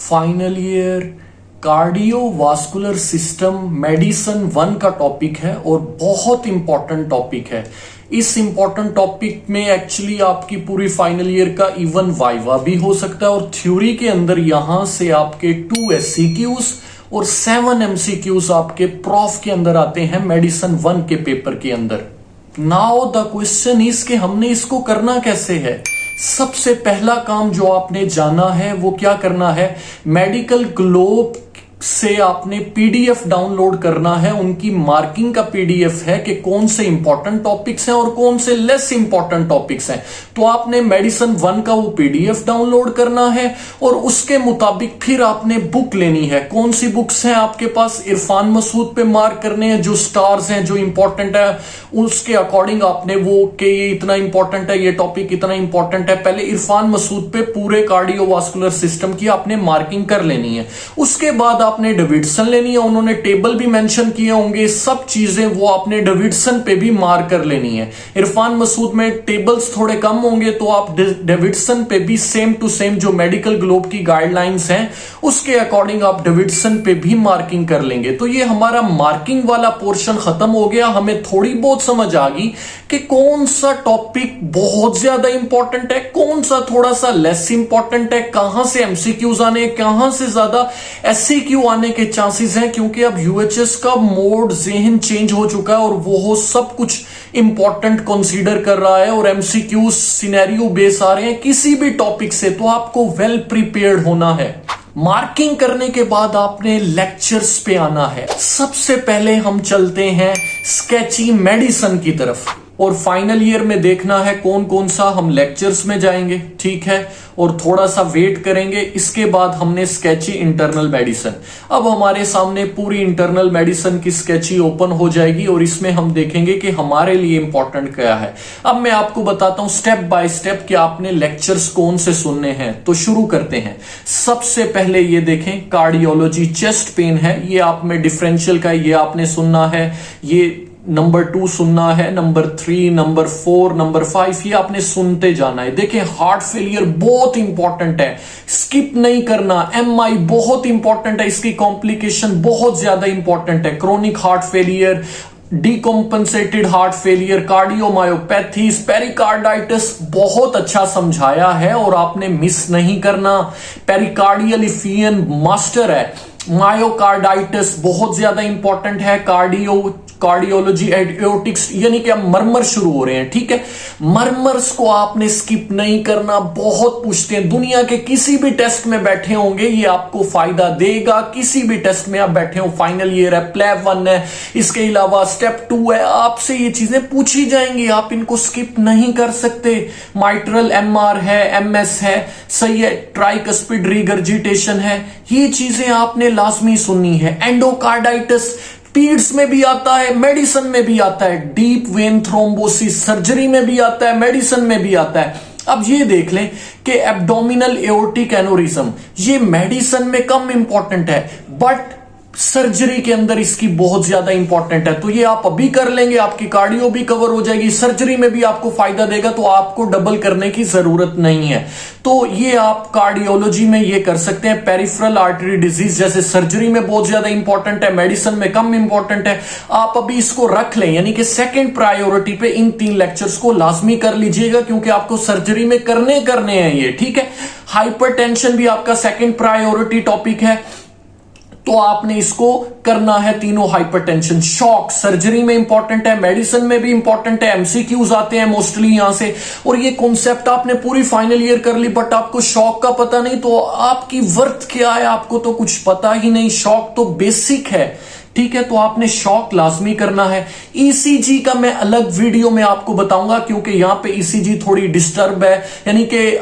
Final year cardiovascular system medicine 1 का topic है और बहुत इंपॉर्टेंट टॉपिक है। इस इंपॉर्टेंट टॉपिक में एक्चुअली आपकी पूरी फाइनल ईयर का इवन वाइवा भी हो सकता है और थ्योरी के अंदर यहां से आपके 2 SCQs और 7 MCQs आपके प्रॉफ के अंदर आते हैं मेडिसिन 1 के पेपर के अंदर। नाउ द क्वेश्चन इज कि हमने इसको करना कैसे है। सबसे पहला काम जो आपने जाना है वो क्या करना है, मेडिकल ग्लोब से आपने पीडीएफ डाउनलोड करना है। उनकी मार्किंग का पीडीएफ है कि कौन से इंपॉर्टेंट टॉपिक्स हैं और कौन से लेस इंपॉर्टेंट टॉपिक्स हैं। तो आपने मेडिसिन 1 का वो पीडीएफ डाउनलोड करना है और उसके मुताबिक फिर आपने बुक लेनी है। कौन सी बुक्स हैं आपके पास, इरफान मसूद पे मार्क करने हैं, जो स्टार्स हैं, जो इंपॉर्टेंट है उसके अकॉर्डिंग आपने वो कि ये इतना इंपॉर्टेंट है, ये टॉपिक इतना इंपॉर्टेंट है। पहले इरफान मसूद पे पूरे कार्डियोवास्कुलर सिस्टम की आपने मार्किंग कर लेनी है। उसके बाद आपने डेविडसन लेनी है, उन्होंने टेबल भी मेंशन किए होंगे, सब चीजें वो आपने डेविडसन पे भी मार्क कर लेनी है। इरफान मसूद में टेबल्स थोड़े कम होंगे तो आप डेविडसन पे भी सेम टू सेम जो मेडिकल ग्लोब की गाइडलाइंस हैं उसके अकॉर्डिंग आप डेविडसन पे भी मार्किंग कर लेंगे। तो ये हमारा मार्किंग वाला पोर्शन खत्म हो गया। हमें थोड़ी बहुत समझ आ गई कि कौन सा टॉपिक बहुत ज्यादा इंपॉर्टेंट है, कौन सा थोड़ा सा लेस इंपॉर्टेंट है, कहां से एमसीक्यूज आने, कहां से ज्यादा एससीक्यू आने के चांसेस हैं। क्योंकि अब यूएचएस का मोड ज़हन चेंज हो चुका है और वो सब कुछ इंपॉर्टेंट कंसीडर कर रहा है और एमसीक्यू सिनेरियो बेस आ रहे हैं किसी भी टॉपिक से। तो आपको वेल प्रिपेयर्ड होना है। मार्किंग करने के बाद आपने लेक्चर्स पे आना है। सबसे पहले हम चलते हैं स्केची मेडिसिन की तरफ और फाइनल ईयर में देखना है कौन कौन सा हम लेक्चर्स में जाएंगे, ठीक है, और थोड़ा सा वेट करेंगे। इसके बाद हमने स्केची इंटरनल मेडिसिन। अब हमारे सामने पूरी इंटरनल मेडिसिन की स्केची ओपन हो जाएगी और इसमें हम देखेंगे कि हमारे लिए इंपॉर्टेंट क्या है। अब मैं आपको बताता हूं स्टेप बाय स्टेप कि आपने लेक्चर्स कौन से सुनने हैं। तो शुरू करते हैं। सबसे पहले ये देखें, कार्डियोलॉजी चेस्ट पेन है, ये आप में डिफरेंशियल का ये आपने सुनना है। ये नंबर 2 सुनना है, नंबर 3, नंबर 4, नंबर 5, ये आपने सुनते जाना है। देखें हार्ट फेलियर बहुत इंपॉर्टेंट है, स्किप नहीं करना। एमआई बहुत इंपॉर्टेंट है, इसकी कॉम्प्लिकेशन बहुत ज्यादा इंपॉर्टेंट है। Chronic heart failure, decompensated heart failure, cardiomyopathies, pericarditis बहुत अच्छा समझाया है और आपने मिस नहीं करना। पेरिकार्डियल इफियन मास्टर है। मायोकार्डाइटिस बहुत ज्यादा इंपॉर्टेंट है। कार्डियोलॉजी एडियोटिक्स यानी कि अब मरमर शुरू हो रहे हैं, ठीक है। मरमर्स को आपने स्किप नहीं करना, बहुत पूछते हैं। दुनिया के किसी भी टेस्ट में बैठे होंगे ये आपको फायदा देगा। किसी भी टेस्ट में आप बैठे हो, फाइनल ईयर है, प्लेब 1 है, इसके अलावा स्टेप 2 है, आपसे ये चीजें पूछी जाएंगी, आप इनको स्किप नहीं कर सकते। माइट्रल एमआर है, एमएस है, सही है, ट्राइकस्पिड रिगर्जिटेशन है, ये चीजें आपने लाजमी सुननी है। एंडोकार्डाइटिस पीड्स में भी आता है, मेडिसिन में भी आता है। डीप वेन थ्रोम्बोसिस सर्जरी में भी आता है, मेडिसिन में भी आता है। अब ये देख लें कि एब्डोमिनल एओर्टिक एनोरिज्म ये मेडिसिन में कम इंपॉर्टेंट है बट सर्जरी के अंदर इसकी बहुत ज्यादा इंपॉर्टेंट है। तो ये आप अभी कर लेंगे, आपकी कार्डियो भी कवर हो जाएगी, सर्जरी में भी आपको फायदा देगा, तो आपको डबल करने की जरूरत नहीं है। तो ये आप कार्डियोलॉजी में ये कर सकते हैं। पेरिफेरल आर्टरी डिजीज जैसे सर्जरी में बहुत ज्यादा इंपॉर्टेंट है, मेडिसिन में कम इंपॉर्टेंट है। आप अभी इसको रख लें, यानी कि सेकंड प्रायोरिटी पे इन 3 लेक्चर्स को लाजमी कर लीजिएगा क्योंकि आपको सर्जरी में करने हैं ये, ठीक है। हाइपरटेंशन भी आपका सेकंड प्रायोरिटी टॉपिक है तो आपने इसको करना है। तीनों हाइपरटेंशन, शॉक सर्जरी में इंपॉर्टेंट है, मेडिसिन में भी इंपॉर्टेंट है, एमसीक्यूज आते हैं मोस्टली यहां से। और ये कॉन्सेप्ट आपने पूरी फाइनल ईयर कर ली बट आपको शॉक का पता नहीं तो आपकी वर्थ क्या है, आपको तो कुछ पता ही नहीं। शॉक तो बेसिक है, ठीक है, तो आपने शॉक लाजमी करना है। ईसीजी का मैं अलग वीडियो में आपको बताऊंगा क्योंकि यहां पे ईसीजी थोड़ी डिस्टर्ब है, यानी कि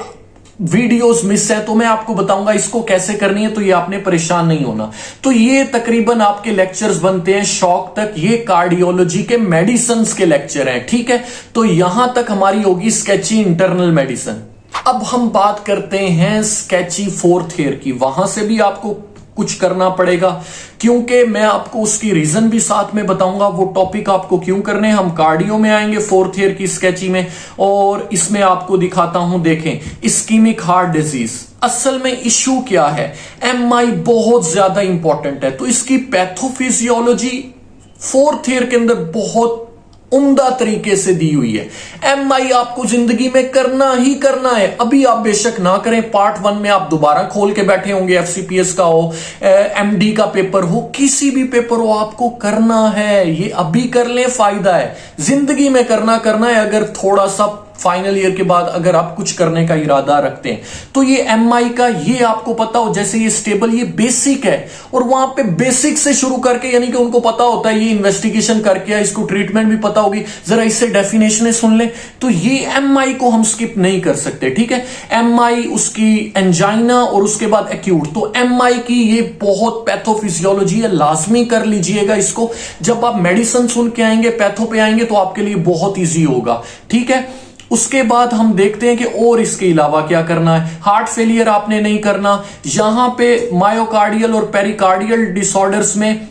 वीडियोस मिस है, तो मैं आपको बताऊंगा इसको कैसे करनी है, तो ये आपने परेशान नहीं होना। तो ये तकरीबन आपके लेक्चर्स बनते हैं शॉक तक। ये कार्डियोलॉजी के मेडिसिन्स के लेक्चर हैं, ठीक है। तो यहां तक हमारी होगी स्केची इंटरनल मेडिसिन। अब हम बात करते हैं स्केची 4th ईयर की। वहां से भी आपको कुछ करना पड़ेगा, क्योंकि मैं आपको उसकी रीजन भी साथ में बताऊंगा वो टॉपिक आपको क्यों करने हैं। हम कार्डियो में आएंगे 4th ईयर की स्केची में, और इसमें आपको दिखाता हूं, देखें इस्कीमिक हार्ट डिजीज। असल में इश्यू क्या है, एमआई बहुत ज्यादा इंपॉर्टेंट है, तो इसकी पैथोफिजियोलॉजी 4th ईयर के अंदर बहुत उम्दा तरीके से दी हुई है। एमआई आपको जिंदगी में करना ही करना है। अभी आप बेशक ना करें, पार्ट 1 में आप दोबारा खोल के बैठे होंगे, एफसीपीएस का हो, एमडी का पेपर हो, किसी भी पेपर हो, आपको करना है। ये अभी कर लें, फायदा है। जिंदगी में करना है। अगर थोड़ा सा फाइनल ईयर के बाद अगर आप कुछ करने का इरादा रखते हैं, तो ये एमआई का, ये आपको पता हो, जैसे ये स्टेबल, ये बेसिक है, और वहां पे बेसिक से शुरू करके, यानी कि उनको पता होता है, ये इन्वेस्टिगेशन करके, इसको ट्रीटमेंट भी पता होगी, जरा इससे डेफिनेशन सुन ले, तो ये एमआई को हम स्किप नहीं कर सकते। ठीक है, एमआई, उसकी एंजाइना, और उसके बाद एक्यूट, तो एमआई की ये बहुत पैथोफिजियोलॉजी है, लाजमी कर लीजिएगा इसको। जब आप मेडिसिन सुन के आएंगे, पैथो पे आएंगे, तो आपके लिए बहुत ईजी होगा। ठीक है, उसके बाद हम देखते हैं कि और इसके अलावा क्या करना है। हार्ट फेलियर आपने नहीं करना। यहां पे मायोकार्डियल और पेरिकार्डियल डिसऑर्डर्स में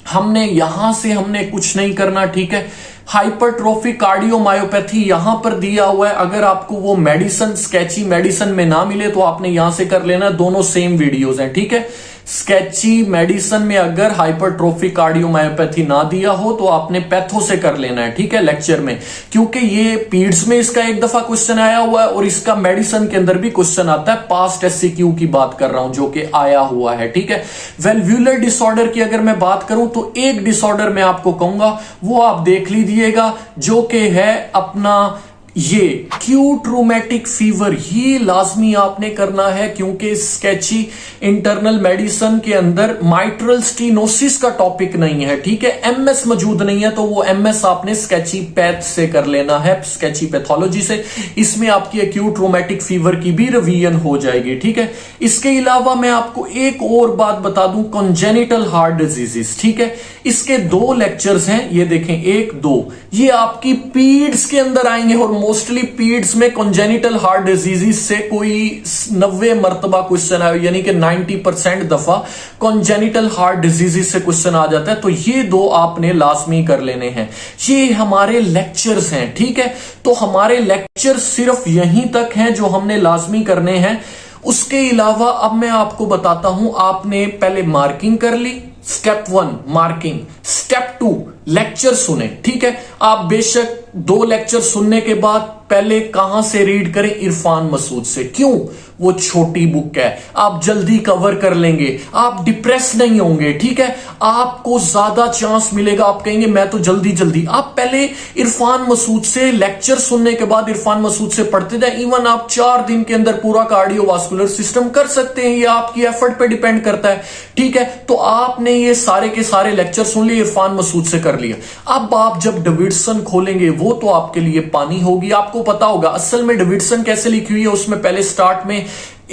हमने कुछ नहीं करना। ठीक है, हाइपरट्रोफी कार्डियोमायोपैथी यहां पर दिया हुआ है। अगर आपको वो मेडिसिन, स्केची मेडिसिन में ना मिले, तो आपने यहां से कर लेना, दोनों सेम वीडियोस हैं। ठीक है, स्केची मेडिसिन में अगर हाइपरट्रोफी कार्डियोमायोपैथी ना दिया हो, तो आपने पैथो से कर लेना है। ठीक है, लेक्चर में, क्योंकि ये पीड्स में इसका एक दफा क्वेश्चन आया हुआ है, और इसका मेडिसिन के अंदर भी क्वेश्चन आता है। पास्ट एससीक्यू की बात कर रहा हूं, जो कि आया हुआ है। ठीक है, वेल्व्यूलर डिसऑर्डर की अगर मैं बात करूं, तो एक डिसऑर्डर मैं आपको कहूंगा, वो आप देख लीजिएगा, जो कि है अपना ये एक्यूट रूमेटिक फीवर। ये लाजमी आपने करना है, क्योंकि स्केची इंटरनल मेडिसिन के अंदर माइट्रल स्टीनोसिस का टॉपिक नहीं है। ठीक है, एमएस मौजूद नहीं है, तो वो एमएस आपने स्केची पैथ से कर लेना है, स्केची पैथोलॉजी से। इसमें आपकी एक्यूट रूमेटिक फीवर की भी रिवीजन हो जाएगी। ठीक है, इसके अलावा मैं आपको एक और बात बता दूं, कॉन्जेनिटल हार्ट डिजीजेस। ठीक है, इसके 2 लेक्चर्स हैं, ये देखें, 1, 2, ये आपकी पीड्स के अंदर आएंगे, और मोस्टली पीड्स में कॉन्जेनिटल हार्ट डिजीजेस से कोई 90 मरतबा क्वेश्चन आया, यानी कि 90% दफा कॉन्जेनिटल हार्ट डिजीजेस से क्वेश्चन आ जाता है। तो ये 2 आपने लाजमी कर लेने हैं। ये हमारे लेक्चर्स हैं। ठीक है, तो हमारे लेक्चर सिर्फ यहीं तक हैं जो हमने लाजमी करने हैं। उसके अलावा अब मैं आपको बताता हूं, आपने पहले मार्किंग कर ली, स्टेप 1 मार्किंग, स्टेप 2 लेक्चर सुने। ठीक है, आप बेशक 2 लेक्चर सुनने के बाद पहले कहां से रीड करें, इरफान मसूद से। क्यों, वो छोटी बुक है, आप जल्दी कवर कर लेंगे, आप डिप्रेस नहीं होंगे। ठीक है, आपको ज्यादा चांस मिलेगा, आप कहेंगे मैं तो जल्दी आप पहले इरफान मसूद से लेक्चर सुनने के बाद इरफान मसूद से पढ़ते जाए। इवन आप 4 दिन के अंदर पूरा कार्डियोवास्कुलर सिस्टम कर सकते हैं, ये आपकी एफर्ट पे डिपेंड करता है। ठीक है, तो आपने ये सारे के सारे लेक्चर सुन लिए, इरफान मसूद से कर लिया। अब आप जब डेविडसन खोलेंगे, वो तो आपके लिए पानी होगी। आपको पता होगा असल में डेविडसन कैसे लिखी हुई है, उसमें पहले स्टार्ट में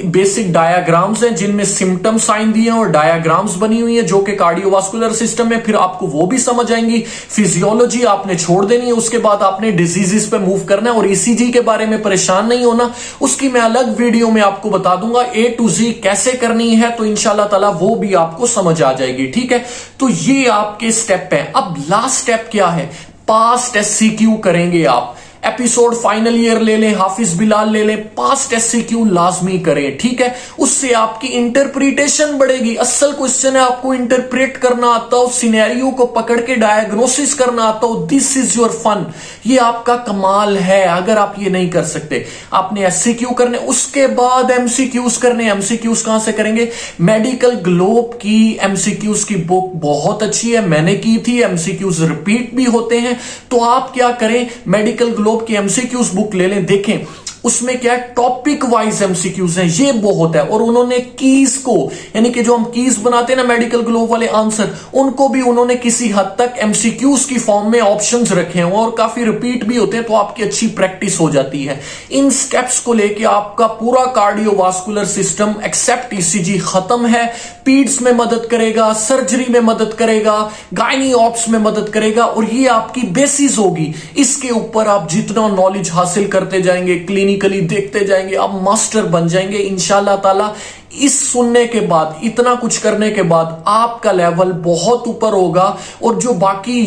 बेसिक डायग्राम्स हैं, जिनमें सिम्टम साइन दिए हैं और डायग्राम्स बनी हुई है, जो कि कार्डियोवास्कुलर सिस्टम में, फिर आपको वो भी समझ आएंगी। फिजियोलॉजी आपने छोड़ देनी है, उसके बाद आपने डिजीजेस पे मूव करना है, और ईसीजी के बारे में परेशान नहीं होना, उसकी मैं अलग वीडियो में आपको बता दूंगा A to Z कैसे करनी है, तो इंशाल्लाह ताला वो भी आपको समझ आ जाएगी। ठीक है, तो ये आपके स्टेप है। अब लास्ट स्टेप क्या है, पास्ट एससीक्यू करेंगे आप। एपिसोड फाइनल ईयर ले लें, हाफिज बिलाल ले लें, पास्ट एससीक्यू लाजमी करें। ठीक है, उससे आपकी इंटरप्रिटेशन बढ़ेगी। असल क्वेश्चन है, आपको इंटरप्रेट करना आता हो, सिनेरियो को पकड़ के डायग्नोसिस करना आता हो, दिस इज योर फन। ये आपका कमाल है। अगर आप ये नहीं कर सकते, आपने एससीक्यू करने, उसके बाद एमसीक्यूज करने। एमसीक्यूज कहां से करेंगे, मेडिकल ग्लोब की एमसीक्यूज की बुक बहुत अच्छी है, मैंने की थी। एमसीक्यूज रिपीट भी होते हैं, तो आप क्या करें, मेडिकल ग्लोब की एमसीक्यूज बुक ले लें। देखें उसमें क्या है, टॉपिक वाइज एमसीक्यूज हैं, ये बहुत है। और उन्होंने कीज को, यानी कि जो हम कीज बनाते हैं ना मेडिकल ग्लोब वाले आंसर, उनको भी उन्होंने किसी हद तक एमसीक्यूज की फॉर्म में ऑप्शंस रखे हैं, और काफी रिपीट भी होते हैं, तो आपकी अच्छी प्रैक्टिस हो जाती है। इन स्टेप्स को लेके आपका पूरा कार्डियोवास्कुलर सिस्टम एक्सेप्ट ईसीजी खत्म है। पीड्स में मदद करेगा, सर्जरी में मदद करेगा, गायनी ऑप्स में मदद करेगा, और ये आपकी बेसिस होगी। इसके ऊपर आप जितना नॉलेज हासिल करते जाएंगे, क्लिनिकली देखते जाएंगे, आप मास्टर बन जाएंगे इंशाल्लाह ताला। इस सुनने के बाद, इतना कुछ करने के बाद आपका लेवल बहुत ऊपर होगा और जो बाकी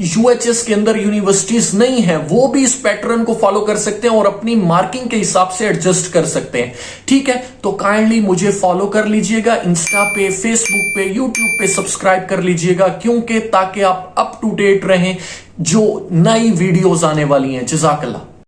यूएचएस के अंदर यूनिवर्सिटीज नहीं है वो भी इस पैटर्न को फॉलो कर सकते हैं और अपनी मार्किंग के हिसाब से एडजस्ट कर सकते हैं। ठीक है, तो काइंडली मुझे फॉलो कर लीजिएगा, इंस्टा पे, फेसबुक पे, यूट्यूब पे सब्सक्राइब कर लीजिएगा, क्योंकि ताकि आप अप टू डेट रहें जो नई वीडियोस आने वाली हैं। जज़ाकल्लाह।